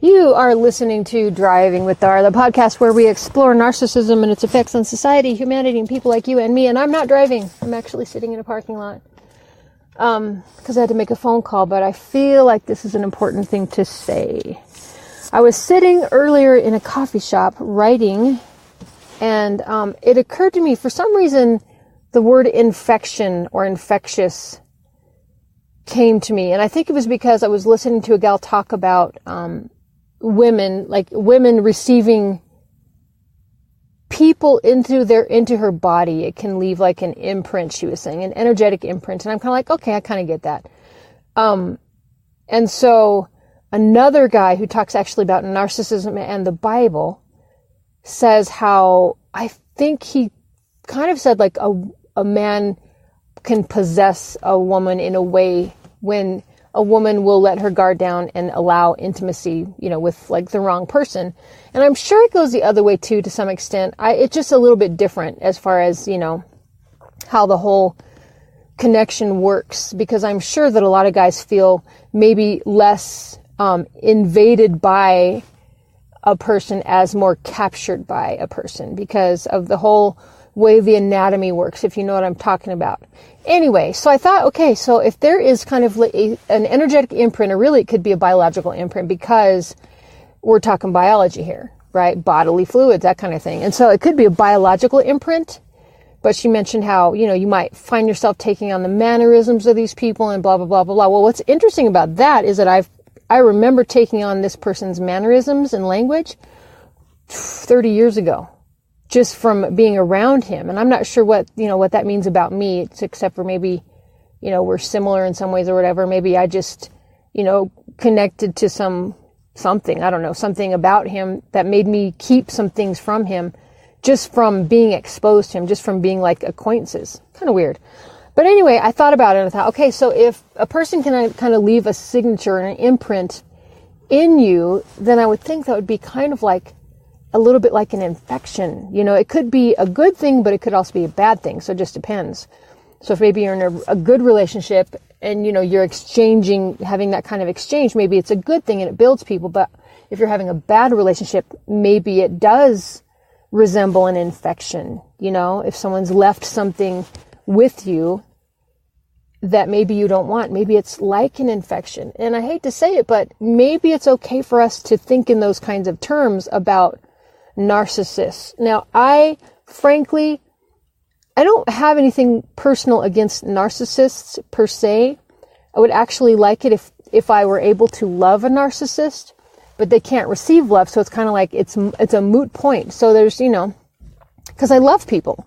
You are listening to Driving with Dar, the podcast where we explore narcissism and its effects on society, humanity, and people like you and me. And I'm not driving. I'm actually sitting in a parking lot because I had to make a phone call, but I feel like this is an important thing to say. I was sitting earlier in a coffee shop writing, and it occurred to me, for some reason, the word infection or infectious came to me. And I think it was because I was listening to a gal talk about women receiving people into her body. It can leave like an imprint, she was saying, an energetic imprint. And I'm kind of like, okay, I kind of get that. And so another guy who talks actually about narcissism and the Bible says how, I think he kind of said like a man can possess a woman in a way when a woman will let her guard down and allow intimacy, with like the wrong person. And I'm sure it goes the other way too, to some extent. It's just a little bit different as far as, how the whole connection works, because I'm sure that a lot of guys feel maybe less invaded by a person as more captured by a person because of the whole way the anatomy works, if you know what I'm talking about. Anyway, so I thought, okay, so if there is kind of an energetic imprint, or really it could be a biological imprint, because we're talking biology here, right? Bodily fluids, that kind of thing. And so it could be a biological imprint, but she mentioned how, you might find yourself taking on the mannerisms of these people and blah, blah, blah, blah, blah. Well, what's interesting about that is that I remember taking on this person's mannerisms and language 30 years ago, just from being around him. And I'm not sure what that means about me, except for maybe, we're similar in some ways or whatever. Maybe I just, connected to something, I don't know, something about him that made me keep some things from him, just from being exposed to him, just from being like acquaintances. Kind of weird. But anyway, I thought about it and I thought, okay, so if a person can kind of leave a signature and an imprint in you, then I would think that would be kind of like a little bit like an infection. It could be a good thing, but it could also be a bad thing. So it just depends. So if maybe you're in a good relationship and, you're having that kind of exchange, maybe it's a good thing and it builds people. But if you're having a bad relationship, maybe it does resemble an infection. If someone's left something with you that maybe you don't want, maybe it's like an infection. And I hate to say it, but maybe it's okay for us to think in those kinds of terms about narcissists. Now, frankly, I don't have anything personal against narcissists per se. I would actually like it if I were able to love a narcissist, but they can't receive love. So it's kind of like, it's a moot point. So there's, because I love people,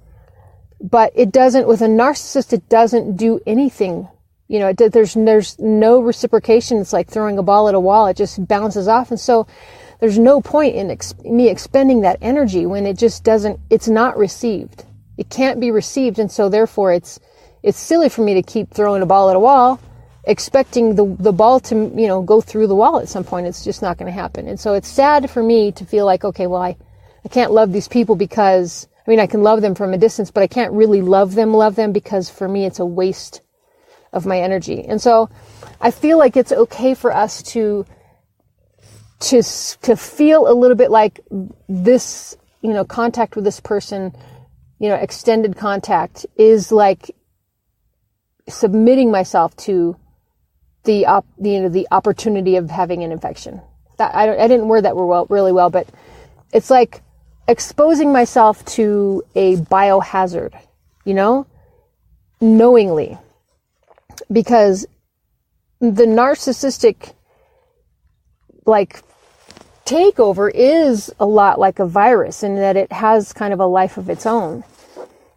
but it doesn't, with a narcissist, it doesn't do anything. There's no reciprocation. It's like throwing a ball at a wall. It just bounces off. And so there's no point in me expending that energy when it just it's not received. It can't be received. And so therefore it's silly for me to keep throwing a ball at a wall, expecting the ball to, go through the wall at some point. It's just not going to happen. And so it's sad for me to feel like, okay, well, I can't love these people because, I can love them from a distance, but I can't really love them because for me, it's a waste of my energy. And so I feel like it's okay for us to feel a little bit like this, contact with this person, extended contact is like submitting myself to the opportunity of having an infection. That I didn't word that really well, but it's like exposing myself to a biohazard, knowingly, because the narcissistic takeover is a lot like a virus in that it has kind of a life of its own.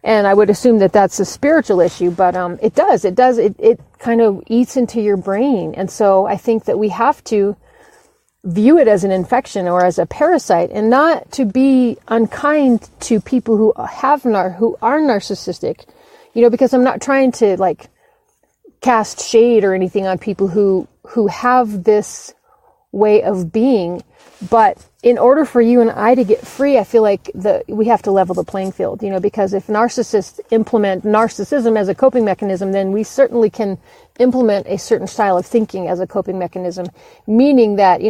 And I would assume that that's a spiritual issue, but it kind of eats into your brain. And so I think that we have to view it as an infection or as a parasite, and not to be unkind to people who are narcissistic, because I'm not trying to cast shade or anything on people who have this way of being. But in order for you and I to get free, I feel like we have to level the playing field, because if narcissists implement narcissism as a coping mechanism, then we certainly can implement a certain style of thinking as a coping mechanism, meaning that,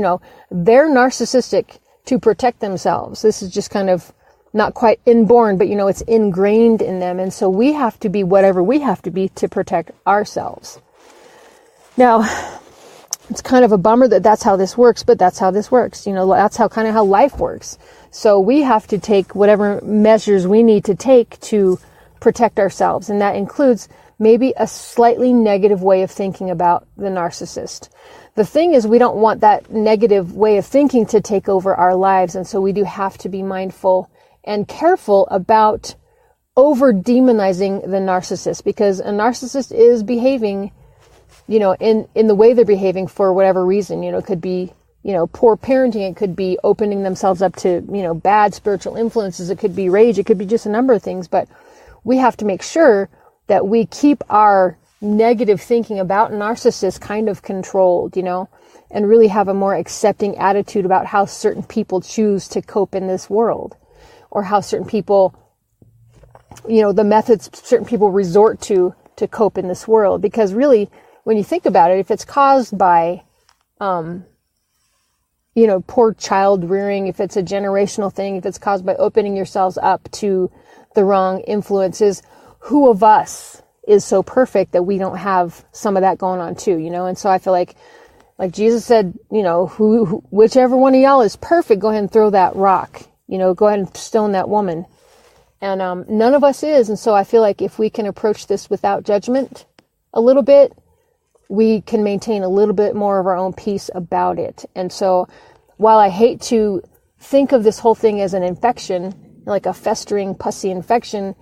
they're narcissistic to protect themselves. This is just kind of not quite inborn, but it's ingrained in them. And so we have to be whatever we have to be to protect ourselves. Now, it's kind of a bummer that that's how this works, but that's how this works. That's how life works. So we have to take whatever measures we need to take to protect ourselves. And that includes maybe a slightly negative way of thinking about the narcissist. The thing is, we don't want that negative way of thinking to take over our lives. And so we do have to be mindful and careful about over demonizing the narcissist, because a narcissist is behaving in the way they're behaving for whatever reason. It could be, poor parenting. It could be opening themselves up to, bad spiritual influences. It could be rage. It could be just a number of things. But we have to make sure that we keep our negative thinking about narcissists kind of controlled, and really have a more accepting attitude about how certain people choose to cope in this world, or how certain people, the methods certain people resort to cope in this world. Because really, when you think about it, if it's caused by, poor child rearing, if it's a generational thing, if it's caused by opening yourselves up to the wrong influences, who of us is so perfect that we don't have some of that going on too, And so I feel like Jesus said, whichever one of y'all is perfect, go ahead and throw that rock, go ahead and stone that woman. And none of us is. And so I feel like if we can approach this without judgment a little bit, we can maintain a little bit more of our own peace about it. And so while I hate to think of this whole thing as an infection, like a festering, pussy infection,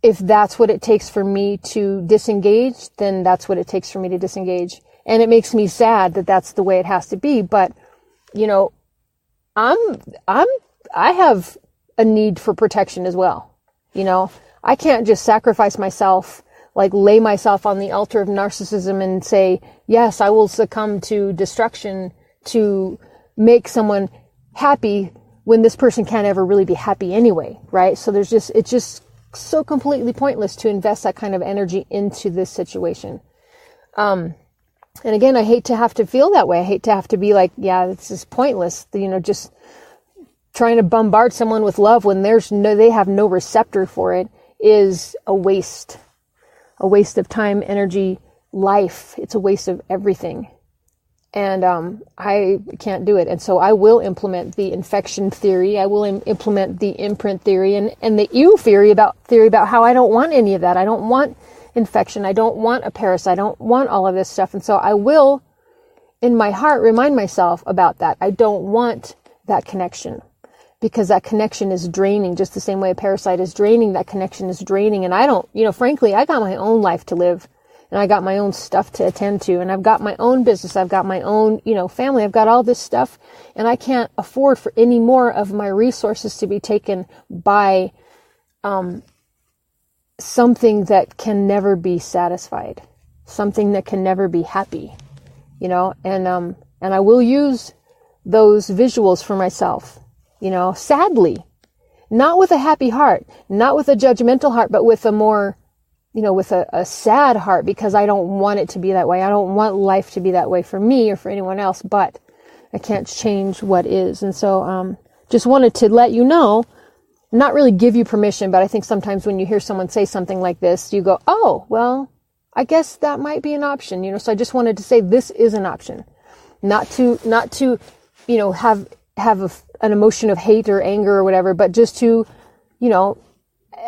if that's what it takes for me to disengage, then that's what it takes for me to disengage. And it makes me sad that that's the way it has to be. But, I have a need for protection as well. I can't just sacrifice myself, like lay myself on the altar of narcissism and say, yes, I will succumb to destruction to make someone happy when this person can't ever really be happy anyway, right? So it's just so completely pointless to invest that kind of energy into this situation. And again, I hate to have to feel that way. I hate to have to be like, yeah, it's just pointless, just trying to bombard someone with love when they have no receptor for it is a waste of time, energy, life. It's a waste of everything. And I can't do it. And so I will implement the infection theory. I will implement the imprint theory and the ew theory about how I don't want any of that. I don't want infection. I don't want a parasite. I don't want all of this stuff. And so I will, in my heart, remind myself about that. I don't want that connection, because that connection is draining, just the same way a parasite is draining. That connection is draining. And I don't, frankly, I got my own life to live, and I got my own stuff to attend to, and I've got my own business. I've got my own, family. I've got all this stuff, and I can't afford for any more of my resources to be taken by, something that can never be satisfied, something that can never be happy, and I will use those visuals for myself, sadly, not with a happy heart, not with a judgmental heart, but with a more, with a sad heart, because I don't want it to be that way. I don't want life to be that way for me or for anyone else, but I can't change what is. And so, just wanted to let you know, not really give you permission, but I think sometimes when you hear someone say something like this, you go, oh, well, I guess that might be an option, so I just wanted to say this is an option, not to, have an emotion of hate or anger or whatever, but just to,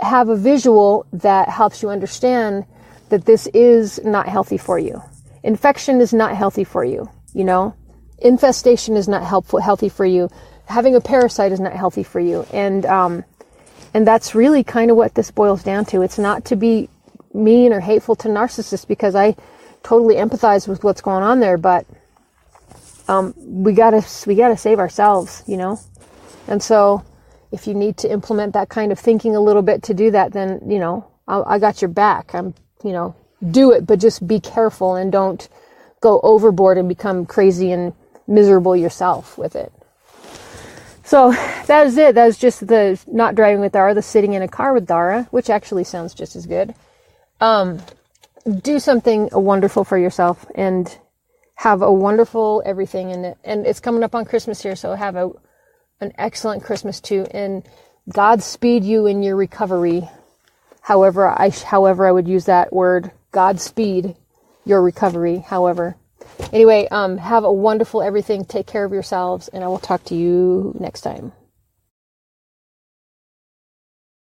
have a visual that helps you understand that this is not healthy for you. Infection is not healthy for you, infestation is not healthy for you. Having a parasite is not healthy for you. And that's really kind of what this boils down to. It's not to be mean or hateful to narcissists, because I totally empathize with what's going on there, but we gotta save ourselves, And so if you need to implement that kind of thinking a little bit to do that, then, I got your back. Do it, but just be careful and don't go overboard and become crazy and miserable yourself with it. So that is it. That was just the not driving with Dara, the sitting in a car with Dara, which actually sounds just as good. Do something wonderful for yourself and have a wonderful everything in it. And it's coming up on Christmas here, so have an excellent Christmas too. And Godspeed you in your recovery. However I would use that word, Godspeed your recovery. However, anyway, have a wonderful everything. Take care of yourselves, and I will talk to you next time.